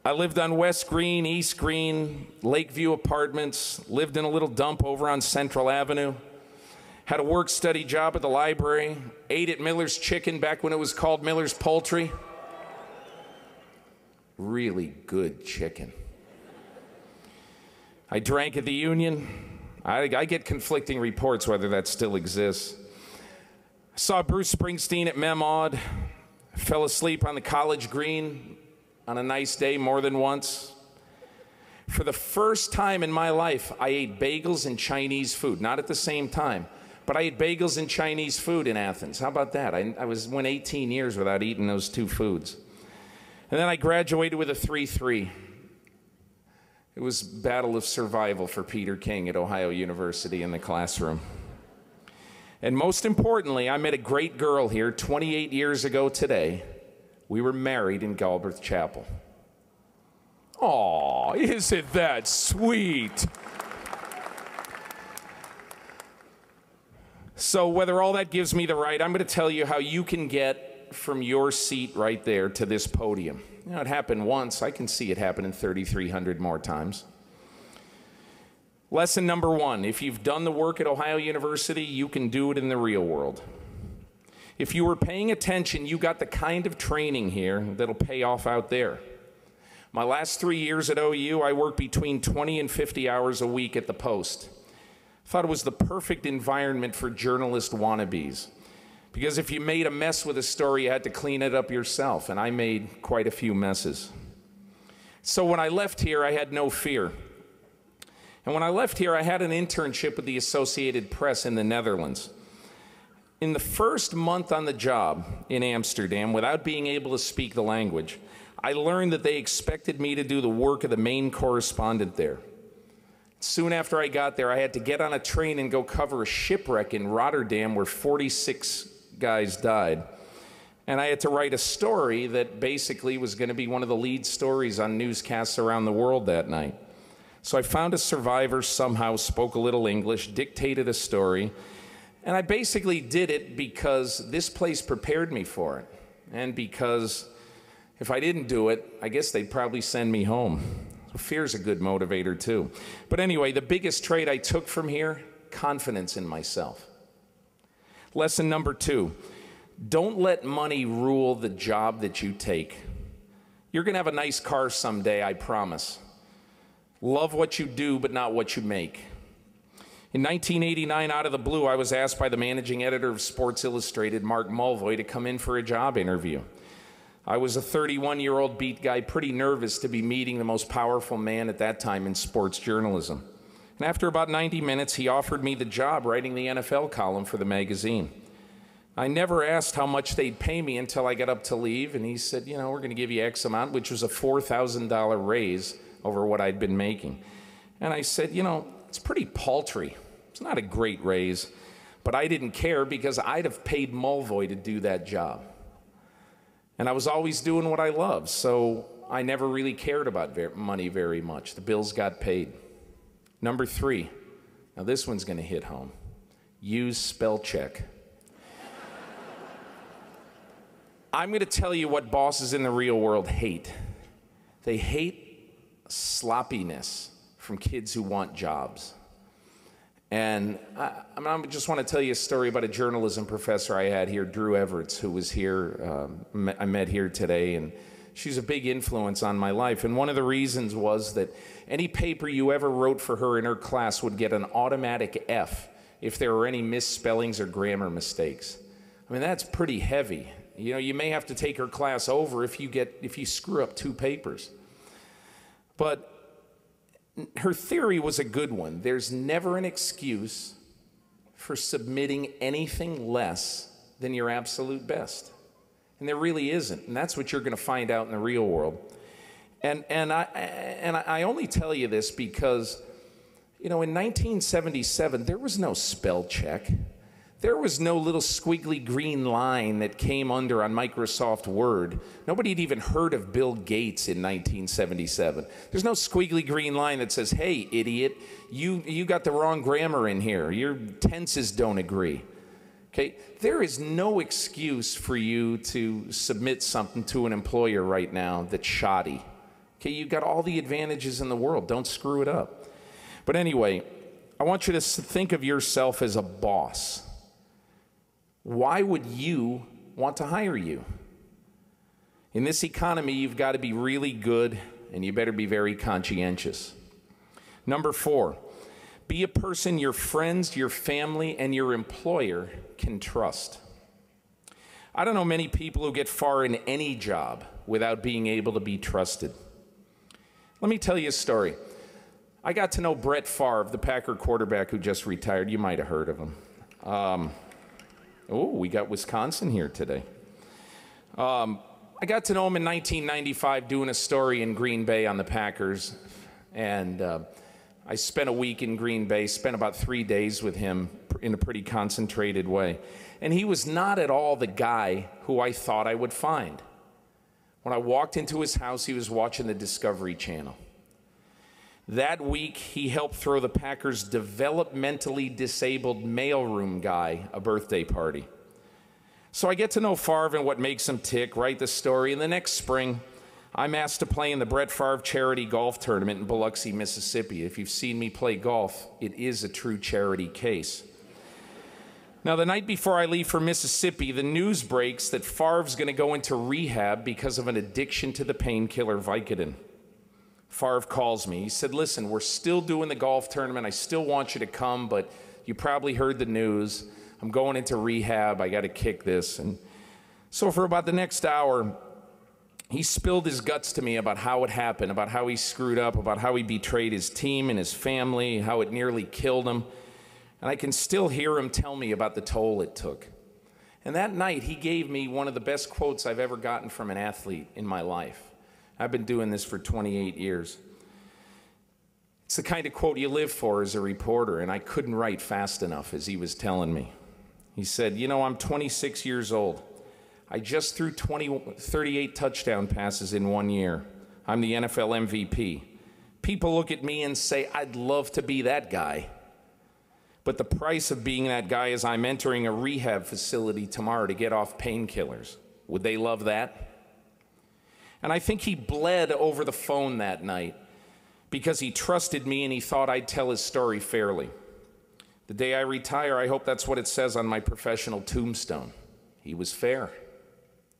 I lived on West Green, East Green, Lakeview Apartments, lived in a little dump over on Central Avenue, had a work-study job at the library, ate at Miller's Chicken back when it was called Miller's Poultry. Really good chicken. I drank at the Union. I get conflicting reports whether that still exists. I saw Bruce Springsteen at Memod, fell asleep on the college green on a nice day more than once. For the first time in my life, I ate bagels and Chinese food, not at the same time, but I ate bagels and Chinese food in Athens. How about that? I went 18 years without eating those two foods. And then I graduated with a 3.3. It was battle of survival for Peter King at Ohio University in the classroom. And most importantly, I met a great girl here 28 years ago today. We were married in Galbraith Chapel. Aw, isn't that sweet? So whether all that gives me the right, I'm going to tell you how you can get from your seat right there to this podium. You know, it happened once. I can see it happening 3,300 more times. Lesson number one, if you've done the work at Ohio University, you can do it in the real world. If you were paying attention, you got the kind of training here that'll pay off out there. My last 3 years at OU, I worked between 20 and 50 hours a week at the Post. Thought it was the perfect environment for journalist wannabes. Because if you made a mess with a story, you had to clean it up yourself, and I made quite a few messes. So when I left here, I had no fear. And when I left here, I had an internship with the Associated Press in the Netherlands. In the first month on the job in Amsterdam, without being able to speak the language, I learned that they expected me to do the work of the main correspondent there. Soon after I got there, I had to get on a train and go cover a shipwreck in Rotterdam where 46 guys died. And I had to write a story that basically was going to be one of the lead stories on newscasts around the world that night. So I found a survivor, somehow spoke a little English, dictated a story, and I basically did it because this place prepared me for it. And because if I didn't do it, I guess they'd probably send me home. So fear's a good motivator too. But anyway, the biggest trait I took from here, confidence in myself. Lesson number two, don't let money rule the job that you take. You're gonna have a nice car someday, I promise. Love what you do, but not what you make. In 1989, out of the blue, I was asked by the managing editor of Sports Illustrated, Mark Mulvoy, to come in for a job interview. I was a 31-year-old beat guy, pretty nervous to be meeting the most powerful man at that time in sports journalism. And after about 90 minutes, he offered me the job writing the NFL column for the magazine. I never asked how much they'd pay me until I got up to leave, and he said, you know, we're going to give you X amount, which was a $4,000 raise over what I'd been making. And I said, you know, it's pretty paltry. It's not a great raise, but I didn't care because I'd have paid Mulvoy to do that job. And I was always doing what I loved, so I never really cared about money very much. The bills got paid. Number three, now this one's going to hit home. Use spell check. I'm going to tell you what bosses in the real world hate. They hate sloppiness from kids who want jobs. And I just want to tell you a story about a journalism professor I had here, Drew Everett, who was here, I met here today, and she's a big influence on my life. And one of the reasons was that any paper you ever wrote for her in her class would get an automatic F if there were any misspellings or grammar mistakes. I mean, that's pretty heavy. You know, you may have to take her class over if you screw up 2 papers. But her theory was a good one. There's never an excuse for submitting anything less than your absolute best. And there really isn't. And that's what you're going to find out in the real world. And I only tell you this because, you know, in 1977, there was no spell check. There was no little squiggly green line that came under on Microsoft Word. Nobody had even heard of Bill Gates in 1977. There's no squiggly green line that says, hey, idiot, you got the wrong grammar in here. Your tenses don't agree. Okay? There is no excuse for you to submit something to an employer right now that's shoddy Okay, you've got all the advantages in the world. Don't screw it up. But anyway, I want you to think of yourself as a boss. Why would you want to hire you? In this economy, you've got to be really good, and you better be very conscientious. Number 4, be a person your friends, your family, and your employer can trust. I don't know many people who get far in any job without being able to be trusted. Let me tell you a story. I got to know Brett Favre, the Packer quarterback who just retired. You might have heard of him. We got Wisconsin here today. I got to know him in 1995 doing a story in Green Bay on the Packers. And I spent a week in Green Bay, spent about 3 days with him in a pretty concentrated way. And he was not at all the guy who I thought I would find. When I walked into his house, he was watching the Discovery Channel. That week, he helped throw the Packers' developmentally disabled mailroom guy a birthday party. So I get to know Favre and what makes him tick, write the story, and the next spring, I'm asked to play in the Brett Favre charity golf tournament in Biloxi, Mississippi. If you've seen me play golf, it is a true charity case. Now, the night before I leave for Mississippi, the news breaks that Favre's going to go into rehab because of an addiction to the painkiller Vicodin. Favre calls me. He said, listen, we're still doing the golf tournament. I still want you to come, but you probably heard the news. I'm going into rehab. I got to kick this. And so for about the next hour, he spilled his guts to me about how it happened, about how he screwed up, about how he betrayed his team and his family, how it nearly killed him. And I can still hear him tell me about the toll it took. And that night, he gave me one of the best quotes I've ever gotten from an athlete in my life. I've been doing this for 28 years. It's the kind of quote you live for as a reporter, and I couldn't write fast enough as he was telling me. He said, you know, I'm 26 years old. I just threw 38 touchdown passes in 1 year. I'm the NFL MVP. People look at me and say, I'd love to be that guy. But the price of being that guy is I'm entering a rehab facility tomorrow to get off painkillers. Would they love that? And I think he bled over the phone that night because he trusted me and he thought I'd tell his story fairly. The day I retire, I hope that's what it says on my professional tombstone. He was fair.